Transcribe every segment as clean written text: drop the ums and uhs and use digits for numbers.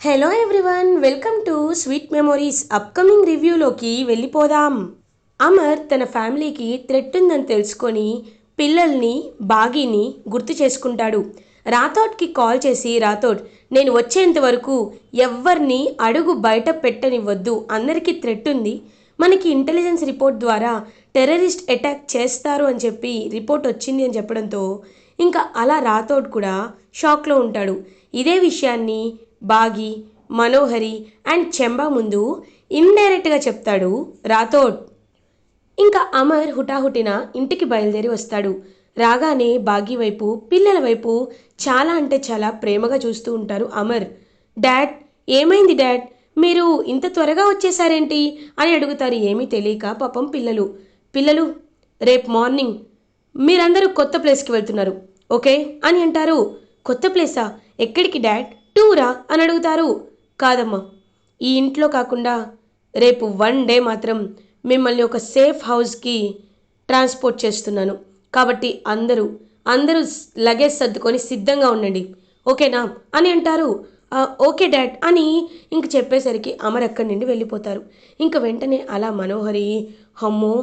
Hello everyone, welcome to sweet memories. Upcoming రివ్యూలోకి వెళ్ళిపోదాం. అమర్ తన ఫ్యామిలీకి థ్రెట్ ఉందని తెలుసుకొని పిల్లల్ని బాగీని గుర్తు చేసుకుంటాడు. రాథోడ్కి కాల్ చేసి, రాథోడ్ నేను వచ్చేంత వరకు ఎవ్వరిని అడుగు బయట పెట్టనివ్వద్దు, అందరికీ థ్రెట్ ఉంది, మనకి ఇంటెలిజెన్స్ రిపోర్ట్ ద్వారా టెర్రరిస్ట్ అటాక్ చేస్తారు అని చెప్పి రిపోర్ట్ వచ్చింది అని చెప్పడంతో ఇంకా అలా రాథోడ్ కూడా షాక్లో ఉంటాడు. ఇదే విషయాన్ని బాగి, మనోహరి అండ్ చెంబా ముందు ఇండైరెక్ట్గా చెప్తాడు రాథోడ్. ఇంకా అమర్ హుటాహుటిన ఇంటికి బయలుదేరి వస్తాడు. రాగానే బాగి వైపు, పిల్లల వైపు చాలా అంటే చాలా ప్రేమగా చూస్తూ ఉంటారు అమర్. డాడ్, ఏమైంది డాడ్, మీరు ఇంత త్వరగా వచ్చేసారేంటి అని అడుగుతారు ఏమీ తెలియక పాపం పిల్లలు. పిల్లలు, రేపు మార్నింగ్ మీరందరూ కొత్త ప్లేస్కి వెళ్తున్నారు, ఓకే అని అంటారు. కొత్త ప్లేసా? ఎక్కడికి డాడ్? టూరా అని అడుగుతారు. కాదమ్మా, ఈ ఇంట్లో కాకుండా రేపు 1 డే మాత్రం మిమ్మల్ని ఒక సేఫ్ హౌస్కి ట్రాన్స్పోర్ట్ చేస్తున్నాను, కాబట్టి అందరూ అందరూ లగేజ్ సర్దుకొని సిద్ధంగా ఉండండి, ఓకేనా అని అంటారు. ఓకే డాడ్ అని ఇంక చెప్పేసరికి అమర్ అక్కడి నుండి వెళ్ళిపోతారు. ఇంక వెంటనే అలా మనోహరి, అమ్మో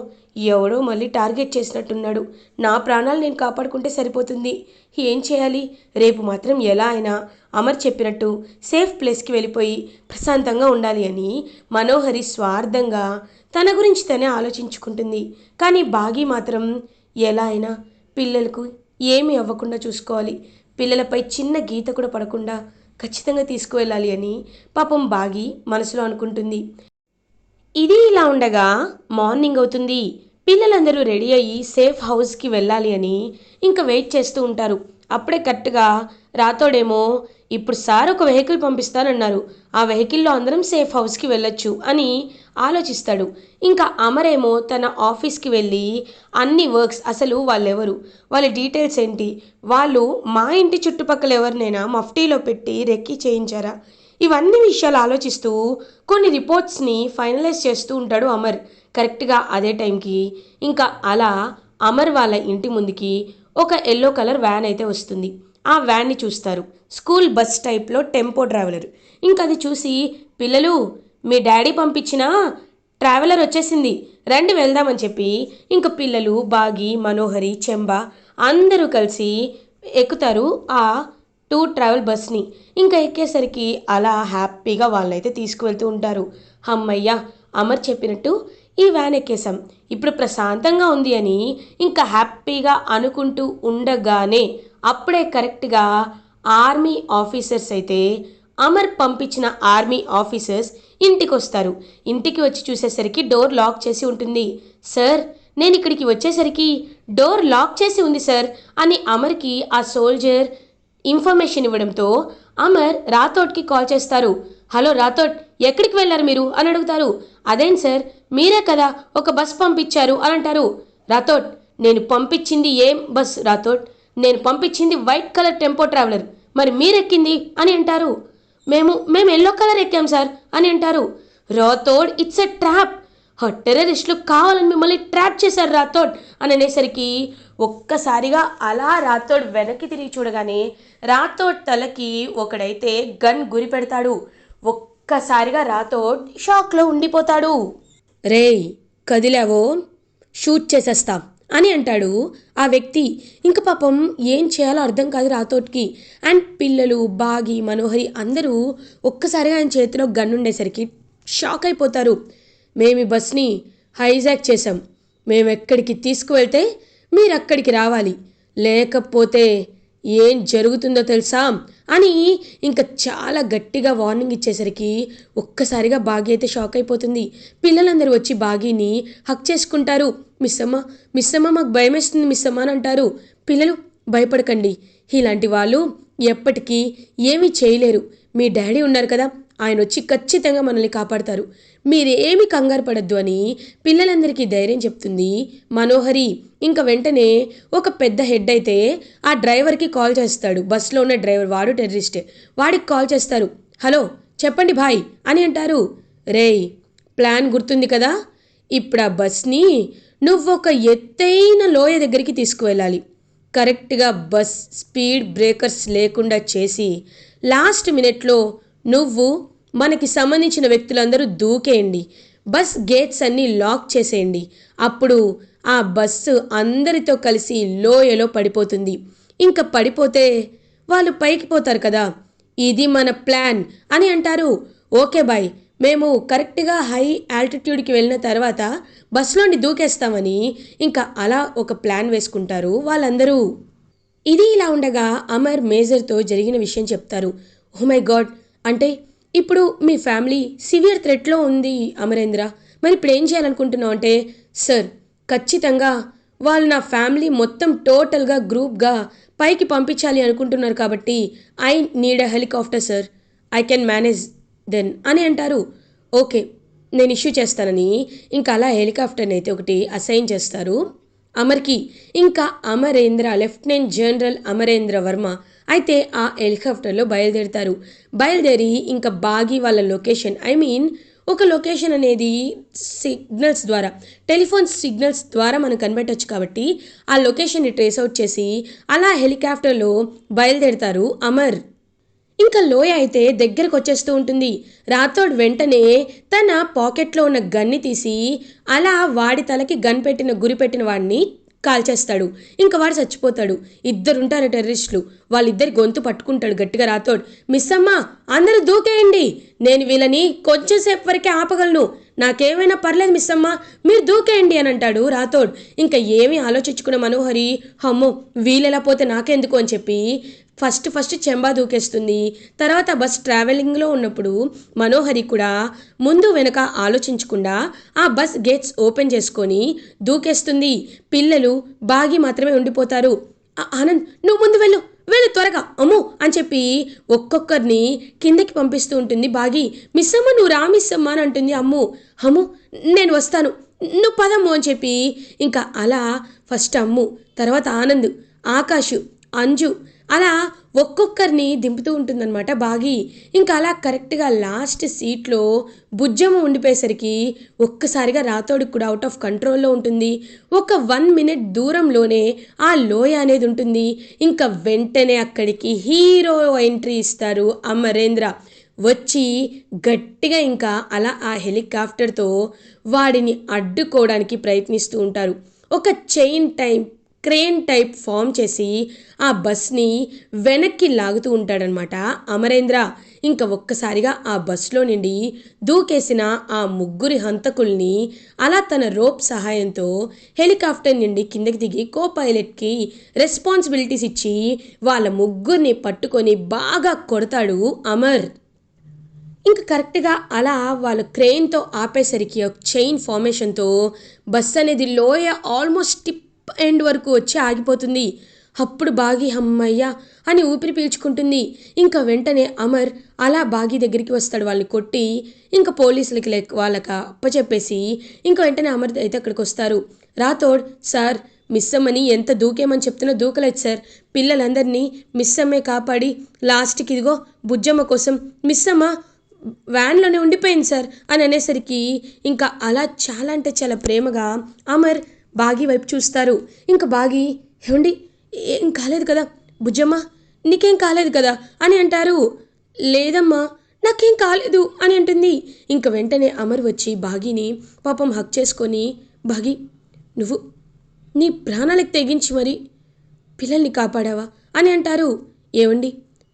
ఎవడో మళ్ళీ టార్గెట్ చేసినట్టున్నాడు, నా ప్రాణాలు నేను కాపాడుకుంటే సరిపోతుంది, ఏం చేయాలి, రేపు మాత్రం ఎలా అయినా అమర్ చెప్పినట్టు సేఫ్ ప్లేస్కి వెళ్ళిపోయి ప్రశాంతంగా ఉండాలి అని మనోహరి స్వార్థంగా తన గురించి తనే ఆలోచించుకుంటుంది. కానీ బాగి మాత్రం ఎలా అయినా పిల్లలకు ఏమీ అవ్వకుండా చూసుకోవాలి, పిల్లలపై చిన్న గీత కూడా పడకుండా ఖచ్చితంగా తీసుకువెళ్ళాలి అని పాపం బాగి మనసులో అనుకుంటుంది. ఇది ఇలా ఉండగా మార్నింగ్ అవుతుంది. పిల్లలందరూ రెడీ అయ్యి సేఫ్ హౌస్కి వెళ్ళాలి అని ఇంకా వెయిట్ చేస్తూ ఉంటారు. అప్పుడే కరెక్ట్గా రాతోడేమో, ఇప్పుడు సార్ ఒక వెహికల్ పంపిస్తానన్నారు, ఆ వెహికల్లో అందరం సేఫ్ హౌస్కి వెళ్ళొచ్చు అని ఆలోచిస్తాడు. ఇంకా అమరేమో తన ఆఫీస్కి వెళ్ళి అన్ని వర్క్స్, అసలు వాళ్ళెవరు, వాళ్ళ డీటెయిల్స్ ఏంటి, వాళ్ళు మా ఇంటి చుట్టుపక్కల ఎవరినైనా మఫ్టీలో పెట్టి రెక్కి చేయించారా, ఇవన్నీ విషయాలు ఆలోచిస్తూ కొన్ని రిపోర్ట్స్ని ఫైనలైజ్ చేస్తూ ఉంటాడు అమర్. కరెక్ట్గా అదే టైంకి ఇంకా అలా అమర్ వాళ్ళ ఇంటి ముందుకి ఒక ఎల్లో కలర్ వ్యాన్ అయితే వస్తుంది. ఆ వ్యాన్ని చూస్తారు. స్కూల్ బస్ టైప్లో టెంపో ట్రావెలర్. ఇంకా అది చూసి, పిల్లలు మీ డాడీ పంపించిన ట్రావెలర్ వచ్చేసింది, రండి వెళ్దామని చెప్పి ఇంకా పిల్లలు, బాగి, మనోహరి, చెంబ అందరూ కలిసి ఎక్కుతారు ఆ టూర్ ట్రావెల్ బస్ని. ఇంకా ఎక్కేసరికి అలా హ్యాపీగా వాళ్ళైతే తీసుకువెళ్తూ ఉంటారు. అమ్మయ్య, అమర్ చెప్పినట్టు ఈ వ్యాన్ ఎక్కేసాం, ఇప్పుడు ప్రశాంతంగా ఉంది అని ఇంకా హ్యాపీగా అనుకుంటూ ఉండగానే అప్పుడే కరెక్ట్గా ఆర్మీ ఆఫీసర్స్ అయితే, అమర్ పంపించిన ఆర్మీ ఆఫీసర్స్ ఇంటికి వస్తారు. ఇంటికి వచ్చి చూసేసరికి డోర్ లాక్ చేసి ఉంటుంది. సార్, నేను ఇక్కడికి వచ్చేసరికి డోర్ లాక్ చేసి ఉంది సార్ అని అమర్కి ఆ సోల్జర్ ఇన్ఫర్మేషన్ ఇవ్వడంతో అమర్ రాథోడ్కి కాల్ చేస్తారు. హలో రాథోడ్, ఎక్కడికి వెళ్ళారు మీరు అని అడుగుతారు. అదేం సార్, మీరే కదా ఒక బస్ పంపించారు అని అంటారు. రాథోడ్, నేను పంపించింది ఏం బస్ రాథోడ్, నేను పంపించింది వైట్ కలర్ టెంపో ట్రావెలర్, మరి మీరెక్కింది అని అంటారు. మేము ఎల్లో కలర్ ఎక్కాం సార్ అని అంటారు. రాథోడ్, ఇట్స్ ఎ ట్రాప్, టెర్రరిస్టులు కావాలని మిమ్మల్ని ట్రాప్ చేశారు రాథోడ్ అని అనేసరికి ఒక్కసారిగా అలా రాథోడ్ వెనక్కి తిరిగి చూడగానే రాథోడ్ తలకి ఒకడైతే గన్ గురి పెడతాడు. ఒక్కసారిగా రాథోడ్ షాక్లో ఉండిపోతాడు. రేయ్, కదిలావో షూట్ చేసేస్తాం అని అంటాడు ఆ వ్యక్తి. ఇంక పాపం ఏం చేయాలో అర్థం కాదు రాథోడ్కి. అండ్ పిల్లలు, బాగి, మనోహరి అందరూ ఒక్కసారిగా ఆయన చేతిలో గన్ ఉండేసరికి షాక్ అయిపోతారు. మేము ఈ బస్ని హైజాక్ చేసాం, మేము ఎక్కడికి తీసుకువెళ్తే మీరు అక్కడికి రావాలి, లేకపోతే ఏం జరుగుతుందో తెలుసా అని ఇంకా చాలా గట్టిగా వార్నింగ్ ఇచ్చేసరికి ఒక్కసారిగా బాగి అయితే షాక్ అయిపోతుంది. పిల్లలందరూ వచ్చి బాగిని హక్ చేసుకుంటారు. మిస్ అమ్మ మాకు భయం వేస్తుంది మిస్ అమ్మ అని అంటారు. పిల్లలు భయపడకండి, ఇలాంటి వాళ్ళు ఎప్పటికీ ఏమీ చేయలేరు, మీ డాడీ ఉన్నారు కదా, ఆయన వచ్చి ఖచ్చితంగా మనల్ని కాపాడతారు, మీరేమీ కంగారు పడద్దు అని పిల్లలందరికీ ధైర్యం చెప్తుంది మనోహరి. ఇంకా వెంటనే ఒక పెద్ద హెడ్ అయితే ఆ డ్రైవర్కి కాల్ చేస్తాడు. బస్లో ఉన్న డ్రైవర్, వాడు టెర్రరిస్టే, వాడికి కాల్ చేస్తారు. హలో చెప్పండి భాయ్ అని అంటారు. రేయ్, ప్లాన్ గుర్తుంది కదా, ఇప్పుడు ఆ బస్ని నువ్వు ఒక ఎత్తైన లోయ దగ్గరికి తీసుకువెళ్ళాలి, కరెక్ట్గా బస్ స్పీడ్ బ్రేకర్స్ లేకుండా చేసి లాస్ట్ మినిట్లో నువ్వు మనకి సంబంధించిన వ్యక్తులందరూ దూకేయండి, బస్ గేట్స్ అన్నీ లాక్ చేసేయండి, అప్పుడు ఆ బస్సు అందరితో కలిసి లోయలో పడిపోతుంది. ఇంకా పడిపోతే వాళ్ళు పైకి పోతారు కదా, ఇది మన ప్లాన్ అని అంటారు. ఓకే బాయ్, మేము కరెక్ట్గా హై ఆల్టిట్యూడ్కి వెళ్ళిన తర్వాత బస్సులోని దూకేస్తామని ఇంకా అలా ఒక ప్లాన్ వేసుకుంటారు వాళ్ళందరూ. ఇది ఇలా ఉండగా అమర్ మేజర్తో జరిగిన విషయం చెప్తారు. ఓ మై గాడ్, అంటే ఇప్పుడు మీ ఫ్యామిలీ సివియర్ థ్రెట్లో ఉంది అమరేంద్ర, మరి ఇప్పుడు ఏం చేయాలనుకుంటున్నావు అంటే, సార్ ఖచ్చితంగా వాళ్ళు నా ఫ్యామిలీ మొత్తం టోటల్గా గ్రూప్గా పైకి పంపించాలి అనుకుంటున్నారు కాబట్టి I need a helicopter sir, I can manage then అని అంటారు. ఓకే, నేను ఇష్యూ చేస్తానని ఇంకా అలా హెలికాప్టర్ని అయితే ఒకటి అసైన్ చేస్తారు అమర్కి. ఇంకా అమరేంద్ర, లెఫ్టినెంట్ జనరల్ అమరేంద్ర వర్మ అయితే ఆ హెలికాప్టర్లో బయలుదేరుతారు. బయలుదేరి ఇంకా బాగి వాళ్ళ లొకేషన్, ఐ మీన్ ఒక లొకేషన్ అనేది సిగ్నల్స్ ద్వారా, టెలిఫోన్ సిగ్నల్స్ ద్వారా మనం కనిపెట్టవచ్చు కాబట్టి ఆ లొకేషన్ని ట్రేస్ అవుట్ చేసి అలా హెలికాప్టర్లో బయలుదేరుతారు అమర్. ఇంకా లోయ అయితే దగ్గరకు వచ్చేస్తూ ఉంటుంది. రాథోడ్ వెంటనే తన పాకెట్లో ఉన్న గన్ని తీసి అలా వాడి తలకి గన్ పెట్టిన గురి పెట్టిన వాడిని కాల్చేస్తాడు. ఇంకా వాడు చచ్చిపోతాడు. ఇద్దరుంటారు టెర్రరిస్టులు, వాళ్ళిద్దరి గొంతు పట్టుకుంటాడు గట్టిగా రాథోడ్. మిస్ అమ్మ, అందరూ దూకేయండి, నేను వీళ్ళని కొంచెంసేపు వరకే ఆపగలను, నాకేమైనా పర్లేదు మిస్ అమ్మ, మీరు దూకేయండి అని అంటాడు రాథోడ్. ఇంకా ఏమీ ఆలోచించుకున్న మనోహరి, అమ్మో వీళ్ళెలా పోతే నాకెందుకు అని చెప్పి ఫస్ట్ చెంబా దూకేస్తుంది. తర్వాత బస్ ట్రావెలింగ్లో ఉన్నప్పుడు మనోహరి కూడా ముందు వెనక ఆలోచించకుండా ఆ బస్ గేట్స్ ఓపెన్ చేసుకొని దూకేస్తుంది. పిల్లలు బాగి మాత్రమే ఉండిపోతారు. ఆనంద్, నువ్వు ముందు వెళ్ళు వెళ్ళు త్వరగా, అమ్ము అని చెప్పి ఒక్కొక్కరిని కిందకి పంపిస్తూ ఉంటుంది బాగి. మిస్సమ్మ నువ్వు రా మిస్సమ్మ అని అంటుంది అమ్ము. అమ్ము నేను వస్తాను, నువ్వు పదమ్ము అని చెప్పి ఇంకా అలా ఫస్ట్ అమ్ము, తర్వాత ఆనంద్, ఆకాష్, అంజు అలా ఒక్కొక్కరిని దింపుతూ ఉంటుందన్నమాట బాగి. ఇంకా అలా కరెక్ట్గా లాస్ట్ సీట్లో బుజ్జమ్మ ఉండిపోయేసరికి ఒక్కసారిగా రాథోడికి కూడా అవుట్ ఆఫ్ కంట్రోల్లో ఉంటుంది. ఒక 1 మినిట్ దూరంలోనే ఆ లోయ అనేది ఉంటుంది. ఇంకా వెంటనే అక్కడికి హీరో ఎంట్రీ ఇస్తారు అమరేంద్ర. వచ్చి గట్టిగా ఇంకా అలా ఆ హెలికాప్టర్తో వాడిని అడ్డుకోవడానికి ప్రయత్నిస్తూ ఉంటారు. ఒక క్రేన్ టైప్ ఫామ్ చేసి ఆ బస్ని వెనక్కి లాగుతూ ఉంటాడనమాట అమరేంద్ర. ఇంకా ఒక్కసారిగా ఆ బస్లో నుండి దూకేసిన ఆ ముగ్గురి హంతకుల్ని అలా తన రోప్ సహాయంతో హెలికాప్టర్ నుండి కిందకి దిగి కో పైలట్కి రెస్పాన్సిబిలిటీస్ ఇచ్చి వాళ్ళ ముగ్గురిని పట్టుకొని బాగా కొడతాడు అమర్. ఇంకా కరెక్ట్గా అలా వాళ్ళు క్రెయిన్తో ఆపేసరికి ఒక చైన్ ఫార్మేషన్తో బస్ అనేది లోయ ఆల్మోస్ట్ టిప్ ఎండ్ వరకు వచ్చి ఆగిపోతుంది. అప్పుడు బాగి అమ్మయ్య అని ఊపిరి పీల్చుకుంటుంది. ఇంకా వెంటనే అమర్ అలా బాగి దగ్గరికి వస్తాడు, వాళ్ళని కొట్టి ఇంకా పోలీసులకి వాళ్ళకి అప్పచెప్పేసి ఇంకా వెంటనే అమర్ అయితే అక్కడికి వస్తారు. రాథోడ్, సార్ మిస్ అమ్మని ఎంత దూకేమని చెప్తున్నా దూకలేదు సార్, పిల్లలందరినీ మిస్ అమ్మే కాపాడి లాస్ట్కి ఇదిగో బుజ్జమ్మ కోసం మిస్ అమ్మ వ్యాన్లోనే ఉండిపోయింది సార్ అని అనేసరికి ఇంకా అలా చాలా అంటే చాలా ప్రేమగా అమర్ బాగి వైపు చూస్తారు. ఇంకా బాగి, ఏమండి ఏం కాలేదు కదా బుజ్జమ్మ, నీకేం కాలేదు కదా అని అంటారు. లేదమ్మా నాకేం కాలేదు అని అంటుంది. ఇంక వెంటనే అమర్ వచ్చి బాగిని పాపం హక్ చేసుకొని, బాగి నువ్వు నీ ప్రాణాలకు తెగించి మరి పిల్లల్ని కాపాడావా అని అంటారు. ఏమండి,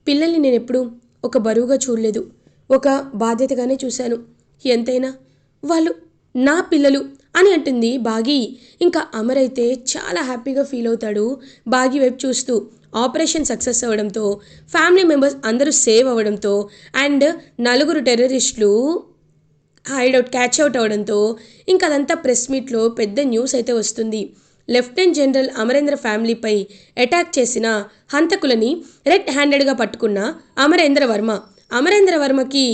పిల్లల్ని నేను ఎప్పుడూ ఒక బరువుగా చూడలేదు, ఒక బాధ్యతగానే చూశాను, ఎంతైనా వాళ్ళు నా పిల్లలు అని అంటుంది బాగి. ఇంకా అమర్ అయితే చాలా హ్యాపీగా ఫీల్ అవుతాడు బాగి వైపు చూస్తూ. ఆపరేషన్ సక్సెస్ అవ్వడంతో, ఫ్యామిలీ మెంబర్స్ అందరూ సేవ్ అవ్వడంతో అండ్ 4 టెర్రరిస్టులు క్యాచ్ అవుట్ అవ్వడంతో ఇంకా అదంతా ప్రెస్ మీట్లో పెద్ద న్యూస్ అయితే వస్తుంది. లెఫ్టినెంట్ జనరల్ అమరేంద్ర ఫ్యామిలీపై అటాక్ చేసిన హంతకులని రెడ్ హ్యాండెడ్గా పట్టుకున్న అమరేంద్ర వర్మకి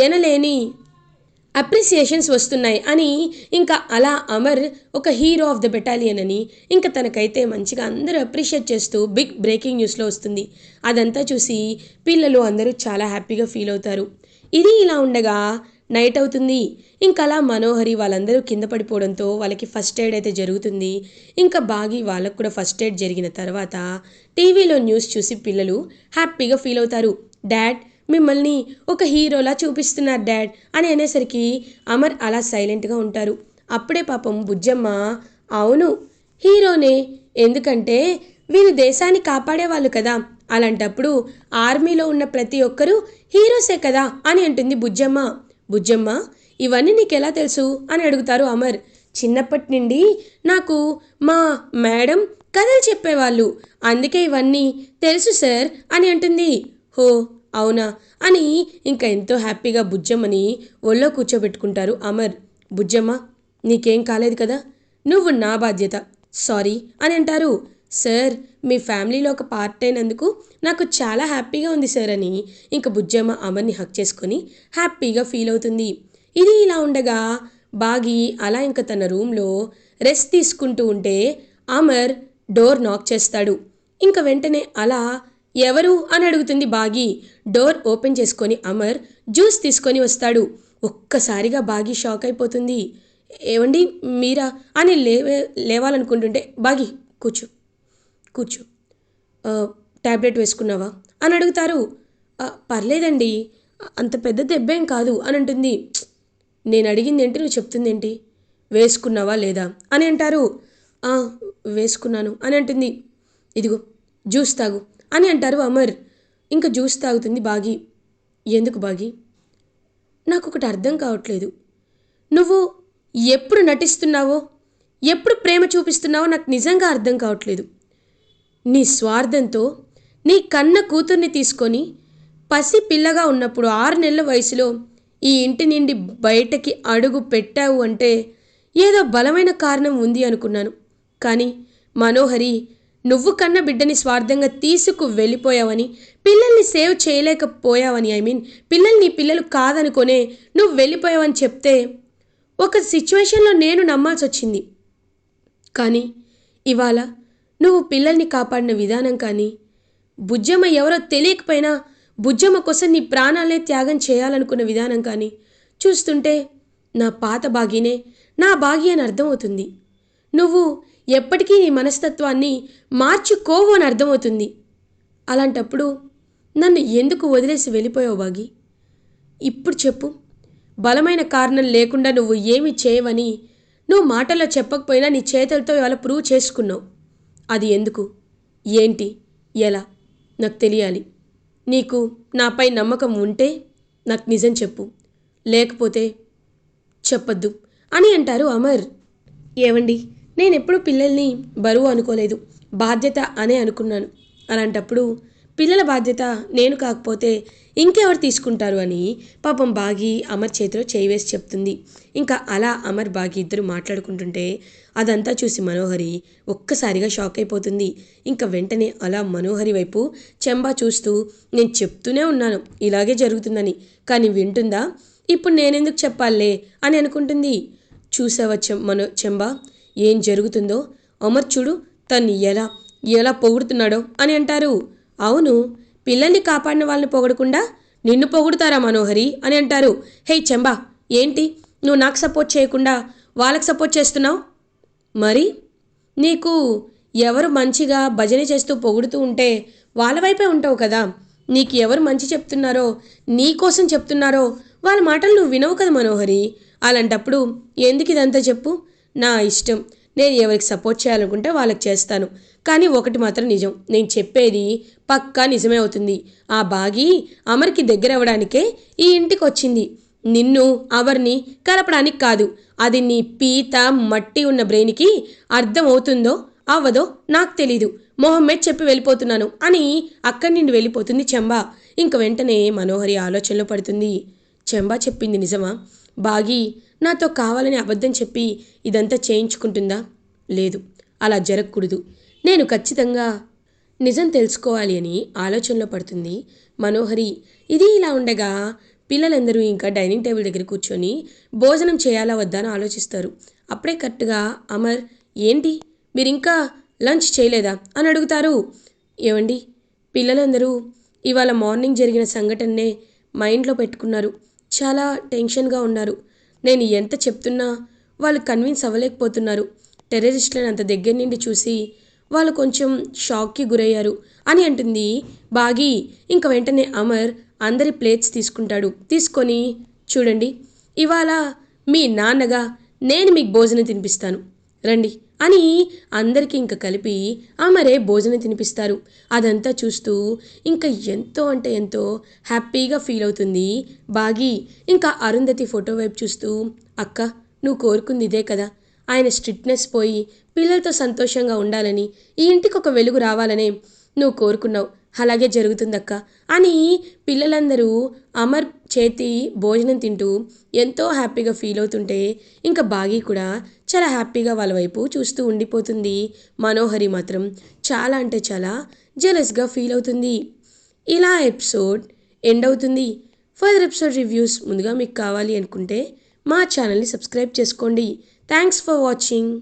ఎనలేని అప్రిసియేషన్స్ వస్తున్నాయి అని ఇంకా అలా అమర్ ఒక హీరో ఆఫ్ ద బెటాలియన్ అని ఇంకా తనకైతే మంచిగా అందరూ అప్రిషియేట్ చేస్తూ బిగ్ బ్రేకింగ్ న్యూస్లో వస్తుంది. అదంతా చూసి పిల్లలు అందరూ చాలా హ్యాపీగా ఫీల్ అవుతారు. ఇది ఇలా ఉండగా నైట్ అవుతుంది. ఇంకా అలా మనోహరి వాళ్ళందరూ కింద పడిపోవడంతో వాళ్ళకి ఫస్ట్ ఎయిడ్ అయితే జరుగుతుంది. ఇంకా బాగి వాళ్ళకు కూడా ఫస్ట్ ఎయిడ్ జరిగిన తర్వాత టీవీలో న్యూస్ చూసి పిల్లలు హ్యాపీగా ఫీల్ అవుతారు. డాడ్ మిమ్మల్ని ఒక హీరోలా చూపిస్తున్నారు డాడ్ అని అనేసరికి అమర్ అలా సైలెంట్గా ఉంటారు. అప్పుడే పాపం బుజ్జమ్మ, అవును హీరోనే, ఎందుకంటే వీరు దేశాన్ని కాపాడేవాళ్ళు కదా, అలాంటప్పుడు ఆర్మీలో ఉన్న ప్రతి ఒక్కరూ హీరోసే కదా అని అంటుంది బుజ్జమ్మ. బుజ్జమ్మ, ఇవన్నీ నీకెలా తెలుసు అని అడుగుతారు అమర్. చిన్నప్పటి నుండి నాకు మా మేడం కథలు చెప్పేవాళ్ళు, అందుకే ఇవన్నీ తెలుసు సార్ అని అంటుంది. హో అవునా అని ఇంకా ఎంతో హ్యాపీగా బుజ్జమ్మని ఒళ్ళో కూర్చోబెట్టుకుంటారు అమర్. బుజ్జమ్మ, నీకేం కాలేదు కదా, నువ్వు నా బాధ్యత, సారీ అని అంటారు. సార్, మీ ఫ్యామిలీలో ఒక పార్ట్ అయినందుకు నాకు చాలా హ్యాపీగా ఉంది సార్ అని ఇంక బుజ్జమ్మ అమర్ని హక్ చేసుకొని హ్యాపీగా ఫీల్ అవుతుంది. ఇది ఇలా ఉండగా బాగి అలా ఇంక తన రూమ్లో రెస్ట్ తీసుకుంటూ ఉంటే అమర్ డోర్ నాక్ చేస్తాడు. ఇంక వెంటనే అలా ఎవరు అని అడుగుతుంది బాగి. డోర్ ఓపెన్ చేసుకొని అమర్ జ్యూస్ తీసుకొని వస్తాడు. ఒక్కసారిగా బాగి షాక్ అయిపోతుంది. ఏవండి మీరా అని లేవాలనుకుంటుంటే బాగి కూర్చో కూర్చో, ట్యాబ్లెట్ వేసుకున్నావా అని అడుగుతారు. పర్లేదండి, అంత పెద్ద దెబ్బేం కాదు అని అంటుంది. నేను అడిగింది ఏంటి, నువ్వు చెప్తుంది ఏంటి, వేసుకున్నావా లేదా అని అంటారు. వేసుకున్నాను అని అంటుంది. ఇదిగో జ్యూస్ తాగు అని అంటారు అమర్. ఇంకా జ్యూస్ తాగుతుంది బాగి. ఎందుకు బాగి, నాకు ఒకటి అర్థం కావట్లేదు, నువ్వు ఎప్పుడు నటిస్తున్నావో ఎప్పుడు ప్రేమ చూపిస్తున్నావో నాకు నిజంగా అర్థం కావట్లేదు. నీ స్వార్థంతో నీ కన్న కూతుర్ని తీసుకొని పసి పిల్లగా ఉన్నప్పుడు 6 నెలల వయసులో ఈ ఇంటి నుండి బయటకి అడుగు పెట్టావు అంటే ఏదో బలమైన కారణం ఉంది అనుకున్నాను. కానీ మనోహరి, నువ్వు కన్న బిడ్డని స్వార్థంగా తీసుకు వెళ్ళిపోయావని, పిల్లల్ని సేవ్ చేయలేకపోయావని, పిల్లల్ని పిల్లలు కాదనుకొనే నువ్వు వెళ్ళిపోయావని చెప్తే ఒక సిచ్యువేషన్లో నేను నమ్మాల్సి వచ్చింది. కానీ ఇవాళ నువ్వు పిల్లల్ని కాపాడిన విధానం కానీ, బుజ్జమ్మ ఎవరో తెలియకపోయినా బుజ్జమ్మ కోసం నీ ప్రాణాలే త్యాగం చేయాలనుకున్న విధానం కానీ చూస్తుంటే నా పాత బాగీనే నా బాగి అని అర్థమవుతుంది. నువ్వు ఎప్పటికీ నీ మనస్తత్వాన్ని మార్చుకోవు అని అర్థమవుతుంది. అలాంటప్పుడు నన్ను ఎందుకు వదిలేసి వెళ్ళిపోయావు బాగి? ఇప్పుడు చెప్పు. బలమైన కారణం లేకుండా నువ్వు ఏమి చేయవని నువ్వు మాటల్లో చెప్పకపోయినా నీ చేతులతో ఇవాళ ప్రూవ్ చేసుకున్నావు. అది ఎందుకు, ఏంటి, ఎలా నాకు తెలియాలి. నీకు నాపై నమ్మకం ఉంటే నాకు నిజం చెప్పు, లేకపోతే చెప్పొద్దు అని అంటారు అమర్. ఏవండి, నేనెప్పుడు పిల్లల్ని బరువు అనుకోలేదు, బాధ్యత అనే అనుకున్నాను. అలాంటప్పుడు పిల్లల బాధ్యత నేను కాకపోతే ఇంకెవరు తీసుకుంటారు అని పాపం బాగి అమర్ చేతిలో చేయి వేసి చెప్తుంది. ఇంకా అలా అమర్ బాగి ఇద్దరు మాట్లాడుకుంటుంటే అదంతా చూసి మనోహరి ఒక్కసారిగా షాక్ అయిపోతుంది. ఇంకా వెంటనే అలా మనోహరి వైపు చెంబా చూస్తూ, నేను చెప్తూనే ఉన్నాను ఇలాగే జరుగుతుందని, కానీ వింటుందా, ఇప్పుడు నేనెందుకు చెప్పాలే అని అనుకుంటుంది. చూసావా చెంబా ఏం జరుగుతుందో, అమర్ చూడు తన్ని ఎలా ఎలా పొగుడుతున్నాడో అని అంటారు. అవును, పిల్లల్ని కాపాడిన వాళ్ళని పొగడకుండా నిన్ను పొగుడుతారా మనోహరి అని అంటారు. హే చెంబా, ఏంటి నువ్వు నాకు సపోర్ట్ చేయకుండా వాళ్ళకి సపోర్ట్ చేస్తున్నావు? మరి నీకు ఎవరు మంచిగా భజన చేస్తూ పొగుడుతూ ఉంటే వాళ్ళ వైపే ఉంటావు కదా. నీకు ఎవరు మంచి చెప్తున్నారో, నీ కోసం చెప్తున్నారో వాళ్ళ మాటలు నువ్వు వినవు కదా మనోహరి. అలాంటప్పుడు ఎందుకు ఇదంతా చెప్పు? నా ఇష్టం, నేను ఎవరికి సపోర్ట్ చేయాలనుకుంటే వాళ్ళకి చేస్తాను. కానీ ఒకటి మాత్రం నిజం, నేను చెప్పేది పక్కా నిజమే అవుతుంది. ఆ బాగి అమర్కి దగ్గర అవ్వడానికే ఈ ఇంటికి వచ్చింది, నిన్ను అవర్ని కలపడానికి కాదు. అది నీ పీత మట్టి ఉన్న బ్రెయిన్కి అర్థం అవుతుందో అవ్వదో నాకు తెలీదు. మొహమ్మే చెప్పి వెళ్ళిపోతున్నాను అని అక్కడి నుండి వెళ్ళిపోతుంది చెంబా. ఇంక వెంటనే మనోహరి ఆలోచనలో పడుతుంది. చెంబా చెప్పింది నిజమా? బాగి నాతో కావాలని అబద్ధం చెప్పి ఇదంతా చేయించుకుంటుందా? లేదు, అలా జరగకూడదు. నేను ఖచ్చితంగా నిజం తెలుసుకోవాలి అని ఆలోచనలో పడుతుంది మనోహరి. ఇది ఇలా ఉండగా పిల్లలందరూ ఇంకా డైనింగ్ టేబుల్ దగ్గర కూర్చొని భోజనం చేయాలా వద్దా అని ఆలోచిస్తారు. అప్పుడే కరెక్ట్గా అమర్, ఏంటి మీరు ఇంకా లంచ్ చేయలేదా అని అడుగుతారు. ఏవండి, పిల్లలందరూ ఇవాళ మార్నింగ్ జరిగిన సంఘటననే మైండ్లో పెట్టుకున్నారు, చాలా టెన్షన్గా ఉన్నారు. నేను ఎంత చెప్తున్నా వాళ్ళు కన్విన్స్ అవ్వలేకపోతున్నారు. టెర్రరిస్టులను అంత దగ్గర నుండి చూసి వాళ్ళు కొంచెం షాక్కి గురయ్యారు అని అంటుంది బాగి. ఇంక వెంటనే అమర్, అందరి ప్లేట్స్ తీసుకొని చూడండి, ఇవాళ మీ నాన్నగా నేను మీకు భోజనం తినిపిస్తాను రండి అని అందరికీ ఇంక కలిపి అమరే భోజనం తినిపిస్తారు. అదంతా చూస్తూ ఇంకా ఎంతో అంటే ఎంతో హ్యాపీగా ఫీల్ అవుతుంది బాగి. ఇంకా అరుంధతి ఫోటో వైపు చూస్తూ, అక్క నువ్వు కోరుకుంది ఇదే కదా, ఆయన స్ట్రిక్ట్నెస్ పోయి పిల్లలతో సంతోషంగా ఉండాలని, ఈ ఇంటికి ఒక వెలుగు రావాలనే నువ్వు కోరుకున్నావు, అలాగే జరుగుతుందక్క అని పిల్లలందరూ అమర్ చేతి భోజనం తింటూ ఎంతో హ్యాపీగా ఫీల్ అవుతుంటే ఇంకా బాగి కూడా చాలా హ్యాపీగా వాళ్ళ వైపు చూస్తూ ఉండిపోతుంది. మనోహరి మాత్రం చాలా అంటే చాలా జెలస్గా ఫీల్ అవుతుంది. ఇలా ఎపిసోడ్ ఎండ్ అవుతుంది. ఫర్దర్ ఎపిసోడ్ రివ్యూస్ ముందుగా మీకు కావాలి అనుకుంటే మా ఛానల్ని సబ్స్క్రైబ్ చేసుకోండి. Thanks for watching.